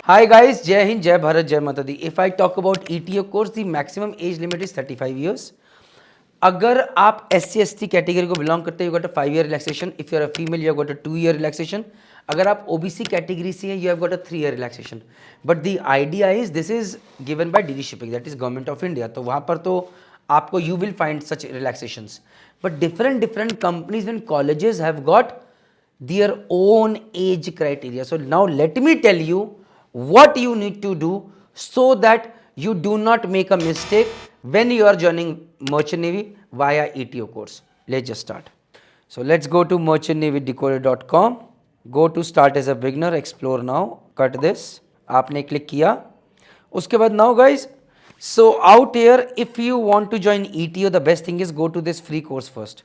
Hi guys, Jai Hind, Jai Bharat, Jai Mata Di. If I talk about ETO course, the maximum age limit is 35 years. अगर आप SC/ST category को belong करते हैं, you got a 5 year relaxation. If you are a female, you have got a 2 year relaxation. अगर आप OBC category से हैं, you have got a 3 year relaxation. But the idea is this is given by DD Shipping, that is Government of India. तो वहाँ पर तो आपको you will find such relaxations. But different companies and colleges have got their own age criteria. So now let me tell you what you need to do so that you do not make a mistake when you are joining Merchant Navy via ETO course. Let's just start. So let's go to merchantnavydecoded.com. Go to start as a beginner, explore now, cut this. आपने click किया. उसके बाद now guys, so out here if you want to join ETO, the best thing is go to this free course first.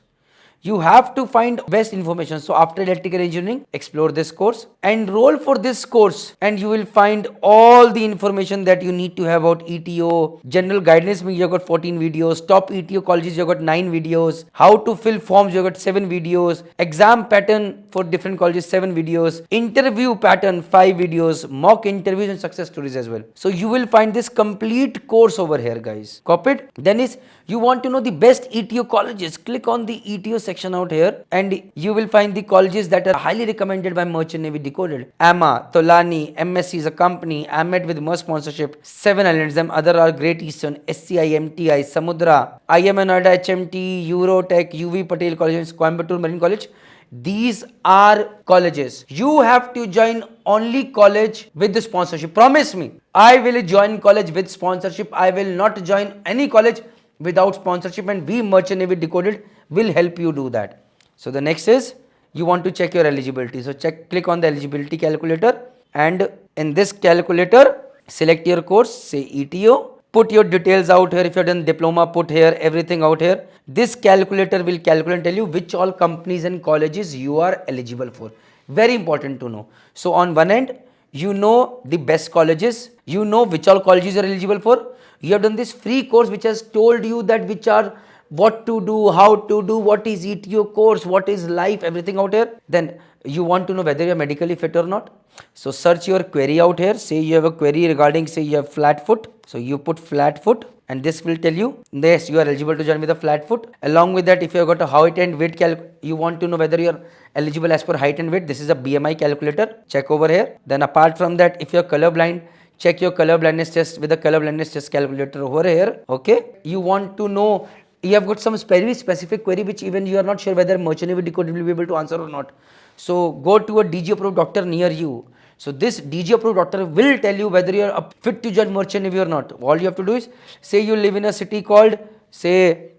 You have to find best information. So after electrical engineering, explore this course, enroll for this course, and you will find all the information that you need to have about ETO. General guidance, you have got 14 videos. Top ETO colleges, you have got 9 videos. How to fill forms, you have got 7 videos. Exam pattern for different colleges, 7 videos. Interview pattern, 5 videos. Mock interviews and success stories as well. So you will find this complete course over here, guys. Copied? Then is you want to know the best ETO colleges. Click on the ETO section out here and you will find the colleges that are highly recommended by Merchant Navy Decoded. AMA, Tolani, MSC is a company, AMET with more sponsorship, 7 islands, them other are Great Eastern, SCI, MTI, Samudra, IMA Noida, HMT, Eurotech, UV Patel College, Coimbatore Marine College. These are colleges. You have to join only college with the sponsorship. Promise me, I will join college with sponsorship. I will not join any college without sponsorship, and we Merchant Navy Decoded will help you do that. So the next is you want to check your eligibility. So click on the eligibility calculator, and in this calculator select your course, say ETO, put your details out here. If you have done diploma, put here everything out here. This calculator will calculate and tell you which all companies and colleges you are eligible for. Very important to know. So on one end, you know the best colleges, you know which all colleges are eligible for. You have done this free course which has told you that which are what to do, how to do, what is ETO course, what is life, everything out here. Then you want to know whether you are medically fit or not. So search your query out here. Say you have a query regarding, say you have flat foot. So you put flat foot and this will tell you, yes, you are eligible to join with a flat foot. Along with that, if you have got a height and weight you want to know whether you are eligible as per height and weight. This is a BMI calculator. Check over here. Then apart from that, if you are colorblind, check your color blindness test with the color blindness test calculator over here. Okay. You want to know, you have got some very specific query which even you are not sure whether Merchant Navy Decoded will be able to answer or not. So go to a DG approved doctor near you. So this DG approved doctor will tell you whether you are fit to join Merchant Navy or not. All you have to do is, say you live in a city called say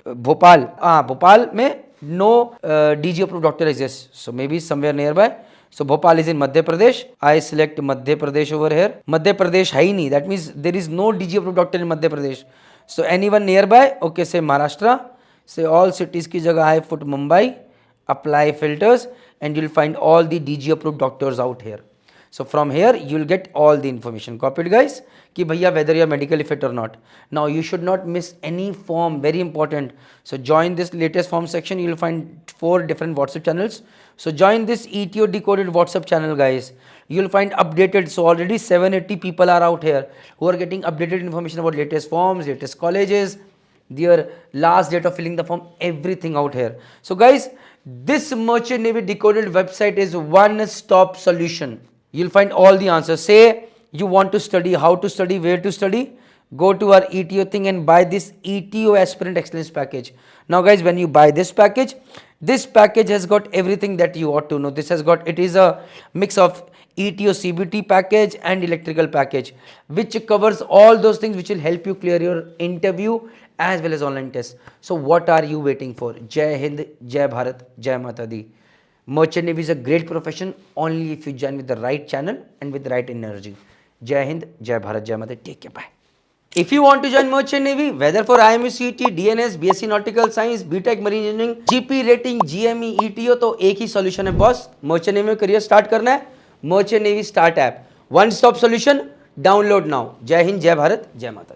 Bhopal. Bhopal mein no DG approved doctor exists. So maybe somewhere nearby. So Bhopal is in Madhya Pradesh. I select Madhya Pradesh over here. Madhya Pradesh hai nahi. That means there is no DG approved doctor in Madhya Pradesh. So anyone nearby, okay, say Maharashtra. Say all cities ki jagah I put Mumbai. Apply filters and you'll find all the DG approved doctors out here. So from here you'll get all the information. Copied, guys? Ki bhaiya whether you are medically fit or not. Now you should not miss any form. Very important. So join this latest form section. You'll find 4 different WhatsApp channels. So join this ETO Decoded WhatsApp channel, guys. You'll find updated. So already 780 people are out here who are getting updated information about latest forms, latest colleges, their last date of filling the form, everything out here. So guys, this Merchant Navy Decoded website is one-stop solution. You'll find all the answers. Say you want to study, how to study, where to study, go to our ETO thing and buy this ETO Aspirant Excellence package. Now guys, when you buy this package has got everything that you ought to know. This has got, it is a mix of ETO CBT package and electrical package, which covers all those things which will help you clear your interview as well as online tests. So what are you waiting for? Jai Hind, Jai Bharat, Jai Mata Di. Merchant Navy is a great profession only if you join with the right channel and with the right energy. Jai Hind, Jai Bharat, Jai Mata Di. Take care, bye. If you want to join Merchant Navy, whether for IME CET, DNS, BSc Nautical Science, BTech Marine Engineering, GP Rating, GME, ETO, तो एक ही solution है boss. Merchant Navy में career start करना है. Merchant Navy Start app, one stop solution. Download now. Jai Hind, Jai Bharat, Jai Mata Di.